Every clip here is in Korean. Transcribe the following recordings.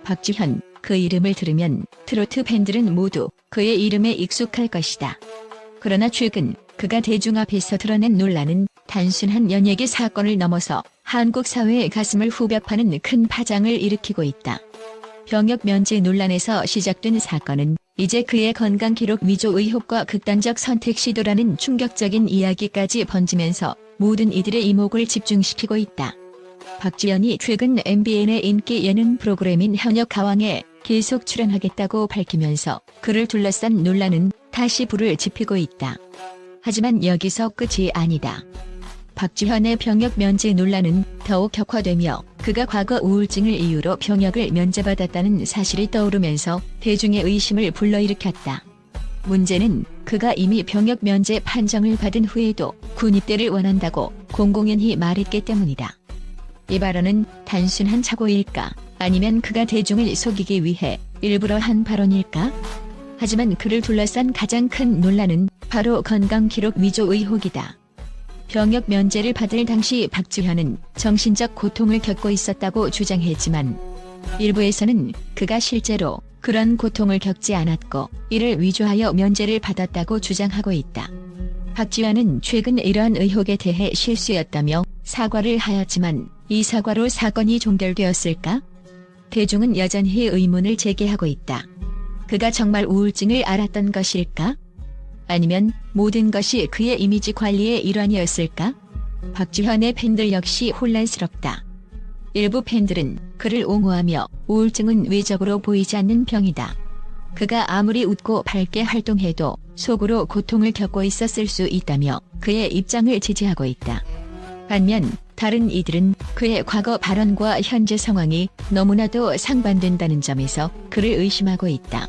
박지현, 그 이름을 들으면 트로트 팬들은 모두 그의 이름에 익숙할 것이다. 그러나 최근 그가 대중 앞에서 드러낸 논란은 단순한 연예계 사건을 넘어서 한국 사회의 가슴을 후벼파는 큰 파장을 일으키고 있다. 병역 면제 논란에서 시작된 사건은 이제 그의 건강 기록 위조 의혹과 극단적 선택 시도라는 충격적인 이야기까지 번지면서 모든 이들의 이목을 집중시키고 있다. 박지현이 최근 MBN의 인기 예능 프로그램인 현역 가왕에 계속 출연하겠다고 밝히면서 그를 둘러싼 논란은 다시 불을 지피고 있다. 하지만 여기서 끝이 아니다. 박지현의 병역 면제 논란은 더욱 격화되며 그가 과거 우울증을 이유로 병역을 면제받았다는 사실이 떠오르면서 대중의 의심을 불러일으켰다. 문제는 그가 이미 병역 면제 판정을 받은 후에도 군입대를 원한다고 공공연히 말했기 때문이다. 이 발언은 단순한 착오일까? 아니면 그가 대중을 속이기 위해 일부러 한 발언일까? 하지만 그를 둘러싼 가장 큰 논란은 바로 건강기록 위조 의혹이다. 병역 면제를 받을 당시 박지현은 정신적 고통을 겪고 있었다고 주장했지만 일부에서는 그가 실제로 그런 고통을 겪지 않았고 이를 위조하여 면제를 받았다고 주장하고 있다. 박지현은 최근 이러한 의혹에 대해 실수였다며 사과를 하였지만 이 사과로 사건이 종결되었을까? 대중은 여전히 의문을 제기하고 있다. 그가 정말 우울증을 앓았던 것일까? 아니면 모든 것이 그의 이미지 관리의 일환이었을까? 박지현의 팬들 역시 혼란스럽다. 일부 팬들은 그를 옹호하며 우울증은 외적으로 보이지 않는 병이다. 그가 아무리 웃고 밝게 활동해도 속으로 고통을 겪고 있었을 수 있다며 그의 입장을 지지하고 있다. 반면 다른 이들은 그의 과거 발언과 현재 상황이 너무나도 상반된다는 점에서 그를 의심하고 있다.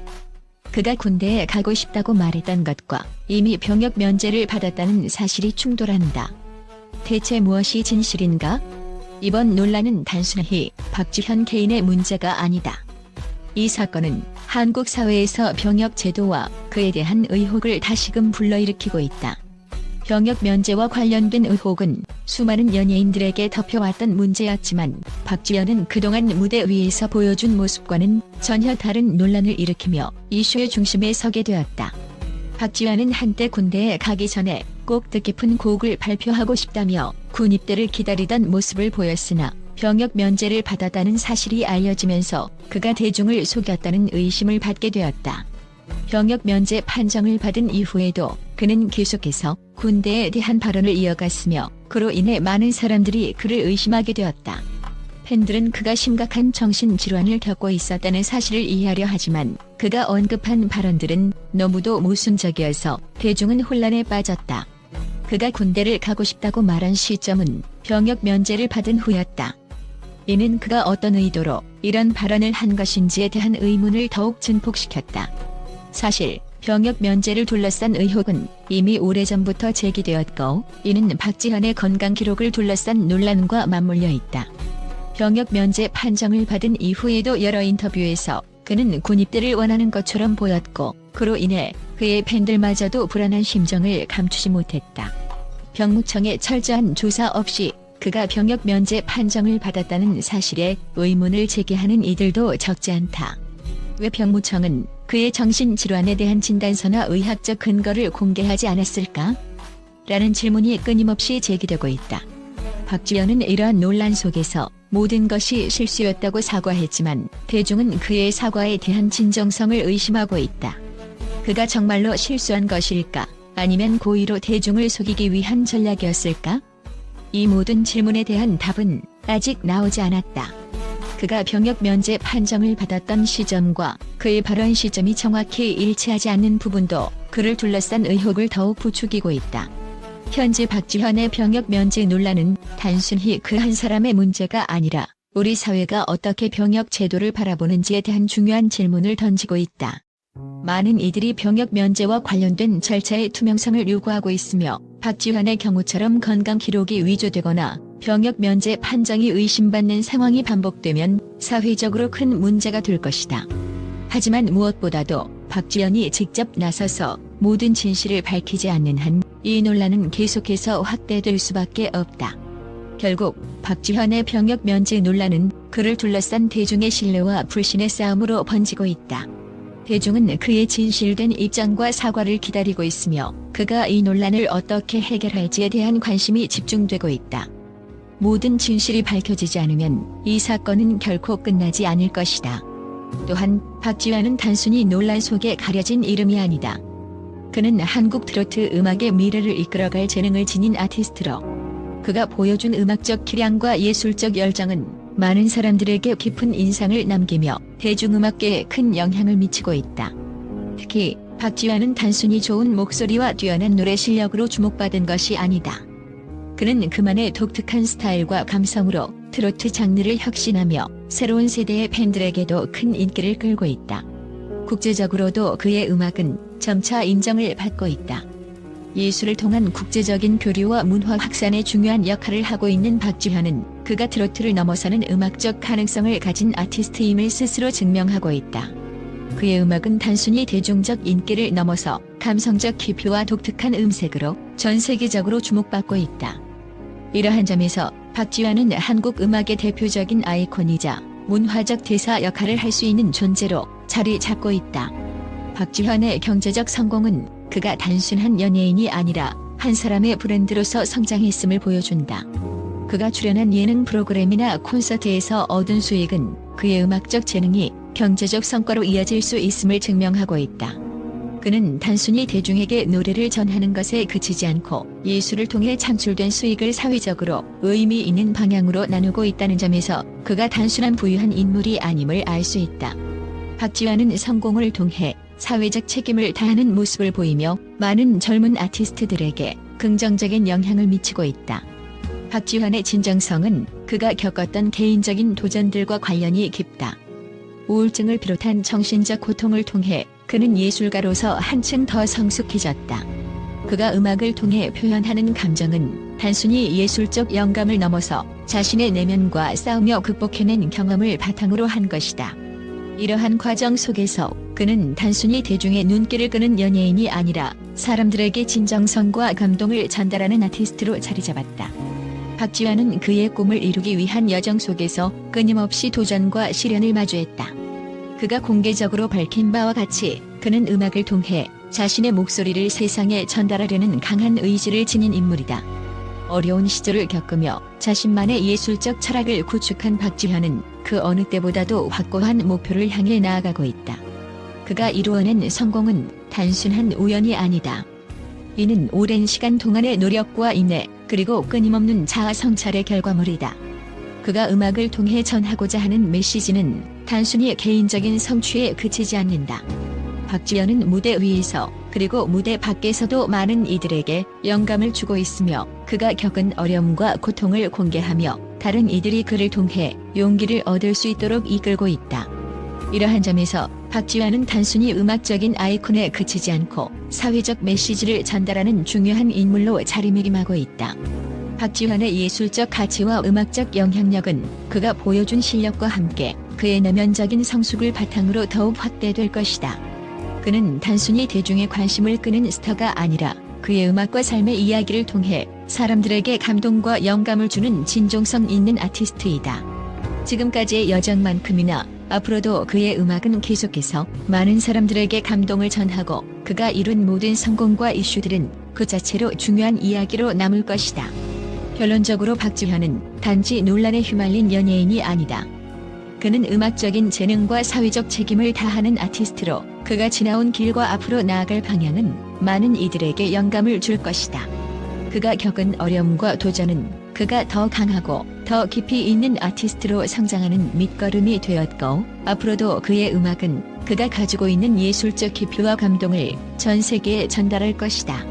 그가 군대에 가고 싶다고 말했던 것과 이미 병역 면제를 받았다는 사실이 충돌한다. 대체 무엇이 진실인가? 이번 논란은 단순히 박지현 개인의 문제가 아니다. 이 사건은 한국 사회에서 병역 제도와 그에 대한 의혹을 다시금 불러일으키고 있다. 병역 면제와 관련된 의혹은 수많은 연예인들에게 덮여왔던 문제였지만 박지현은 그동안 무대 위에서 보여준 모습과는 전혀 다른 논란을 일으키며 이슈의 중심에 서게 되었다. 박지현은 한때 군대에 가기 전에 꼭 뜻깊은 곡을 발표하고 싶다며 군입대를 기다리던 모습을 보였으나 병역 면제를 받았다는 사실이 알려지면서 그가 대중을 속였다는 의심을 받게 되었다. 병역 면제 판정을 받은 이후에도 그는 계속해서 군대에 대한 발언을 이어갔으며 그로 인해 많은 사람들이 그를 의심하게 되었다. 팬들은 그가 심각한 정신질환을 겪고 있었다는 사실을 이해하려 하지만 그가 언급한 발언들은 너무도 모순적이어서 대중은 혼란에 빠졌다. 그가 군대를 가고 싶다고 말한 시점은 병역 면제를 받은 후였다. 이는 그가 어떤 의도로 이런 발언을 한 것인지에 대한 의문을 더욱 증폭시켰다. 사실 병역 면제를 둘러싼 의혹은 이미 오래전부터 제기되었고 이는 박지현의 건강 기록을 둘러싼 논란과 맞물려 있다. 병역 면제 판정을 받은 이후에도 여러 인터뷰에서 그는 군입대를 원하는 것처럼 보였고 그로 인해 그의 팬들마저도 불안한 심정을 감추지 못했다. 병무청의 철저한 조사 없이 그가 병역 면제 판정을 받았다는 사실에 의문을 제기하는 이들도 적지 않다. 왜 병무청은 그의 정신질환에 대한 진단서나 의학적 근거를 공개하지 않았을까? 라는 질문이 끊임없이 제기되고 있다. 박지현은 이러한 논란 속에서 모든 것이 실수였다고 사과했지만 대중은 그의 사과에 대한 진정성을 의심하고 있다. 그가 정말로 실수한 것일까? 아니면 고의로 대중을 속이기 위한 전략이었을까? 이 모든 질문에 대한 답은 아직 나오지 않았다. 그가 병역 면제 판정을 받았던 시점과 그의 발언 시점이 정확히 일치하지 않는 부분도 그를 둘러싼 의혹을 더욱 부추기고 있다. 현재 박지현의 병역 면제 논란은 단순히 그 한 사람의 문제가 아니라 우리 사회가 어떻게 병역 제도를 바라보는지에 대한 중요한 질문을 던지고 있다. 많은 이들이 병역 면제와 관련된 절차의 투명성을 요구하고 있으며 박지현의 경우처럼 건강 기록이 위조되거나 병역 면제 판정이 의심받는 상황이 반복되면 사회적으로 큰 문제가 될 것이다. 하지만 무엇보다도 박지현이 직접 나서서 모든 진실을 밝히지 않는 한 이 논란은 계속해서 확대될 수밖에 없다. 결국 박지현의 병역 면제 논란은 그를 둘러싼 대중의 신뢰와 불신의 싸움으로 번지고 있다. 대중은 그의 진실된 입장과 사과를 기다리고 있으며 그가 이 논란을 어떻게 해결할지에 대한 관심이 집중되고 있다. 모든 진실이 밝혀지지 않으면 이 사건은 결코 끝나지 않을 것이다. 또한 박지현은 단순히 논란 속에 가려진 이름이 아니다. 그는 한국 트로트 음악의 미래를 이끌어갈 재능을 지닌 아티스트로 그가 보여준 음악적 기량과 예술적 열정은 많은 사람들에게 깊은 인상을 남기며 대중음악계에 큰 영향을 미치고 있다. 특히 박지현은 단순히 좋은 목소리와 뛰어난 노래 실력으로 주목받은 것이 아니다. 그는 그만의 독특한 스타일과 감성으로 트로트 장르를 혁신하며 새로운 세대의 팬들에게도 큰 인기를 끌고 있다. 국제적으로도 그의 음악은 점차 인정을 받고 있다. 예술을 통한 국제적인 교류와 문화 확산에 중요한 역할을 하고 있는 박지현은 그가 트로트를 넘어서는 음악적 가능성을 가진 아티스트임을 스스로 증명하고 있다. 그의 음악은 단순히 대중적 인기를 넘어서 감성적 깊이와 독특한 음색으로 전 세계적으로 주목받고 있다. 이러한 점에서 박지현은 한국 음악의 대표적인 아이콘이자 문화적 대사 역할을 할 수 있는 존재로 자리 잡고 있다. 박지현의 경제적 성공은 그가 단순한 연예인이 아니라 한 사람의 브랜드로서 성장했음을 보여준다. 그가 출연한 예능 프로그램이나 콘서트에서 얻은 수익은 그의 음악적 재능이 경제적 성과로 이어질 수 있음을 증명하고 있다. 그는 단순히 대중에게 노래를 전하는 것에 그치지 않고 예술을 통해 창출된 수익을 사회적으로 의미 있는 방향으로 나누고 있다는 점에서 그가 단순한 부유한 인물이 아님을 알 수 있다. 박지현은 성공을 통해 사회적 책임을 다하는 모습을 보이며 많은 젊은 아티스트들에게 긍정적인 영향을 미치고 있다. 박지현의 진정성은 그가 겪었던 개인적인 도전들과 관련이 깊다. 우울증을 비롯한 정신적 고통을 통해 그는 예술가로서 한층 더 성숙해졌다. 그가 음악을 통해 표현하는 감정은 단순히 예술적 영감을 넘어서 자신의 내면과 싸우며 극복해낸 경험을 바탕으로 한 것이다. 이러한 과정 속에서 그는 단순히 대중의 눈길을 끄는 연예인이 아니라 사람들에게 진정성과 감동을 전달하는 아티스트로 자리잡았다. 박지현은 그의 꿈을 이루기 위한 여정 속에서 끊임없이 도전과 시련을 마주했다. 그가 공개적으로 밝힌 바와 같이 그는 음악을 통해 자신의 목소리를 세상에 전달하려는 강한 의지를 지닌 인물이다. 어려운 시절을 겪으며 자신만의 예술적 철학을 구축한 박지현은 그 어느 때보다도 확고한 목표를 향해 나아가고 있다. 그가 이루어낸 성공은 단순한 우연이 아니다. 이는 오랜 시간 동안의 노력과 인내, 그리고 끊임없는 자아 성찰의 결과물이다. 그가 음악을 통해 전하고자 하는 메시지는 단순히 개인적인 성취에 그치지 않는다. 박지현은 무대 위에서 그리고 무대 밖에서도 많은 이들에게 영감을 주고 있으며 그가 겪은 어려움과 고통을 공개하며 다른 이들이 그를 통해 용기를 얻을 수 있도록 이끌고 있다. 이러한 점에서 박지현은 단순히 음악적인 아이콘에 그치지 않고 사회적 메시지를 전달하는 중요한 인물로 자리매김하고 있다. 박지현의 예술적 가치와 음악적 영향력은 그가 보여준 실력과 함께 그의 내면적인 성숙을 바탕으로 더욱 확대될 것이다. 그는 단순히 대중의 관심을 끄는 스타가 아니라 그의 음악과 삶의 이야기를 통해 사람들에게 감동과 영감을 주는 진정성 있는 아티스트이다. 지금까지의 여정만큼이나 앞으로도 그의 음악은 계속해서 많은 사람들에게 감동을 전하고 그가 이룬 모든 성공과 이슈들은 그 자체로 중요한 이야기로 남을 것이다. 결론적으로 박지현은 단지 논란에 휘말린 연예인이 아니다. 그는 음악적인 재능과 사회적 책임을 다하는 아티스트로 그가 지나온 길과 앞으로 나아갈 방향은 많은 이들에게 영감을 줄 것이다. 그가 겪은 어려움과 도전은 그가 더 강하고 더 깊이 있는 아티스트로 성장하는 밑거름이 되었고 앞으로도 그의 음악은 그가 가지고 있는 예술적 깊이와 감동을 전 세계에 전달할 것이다.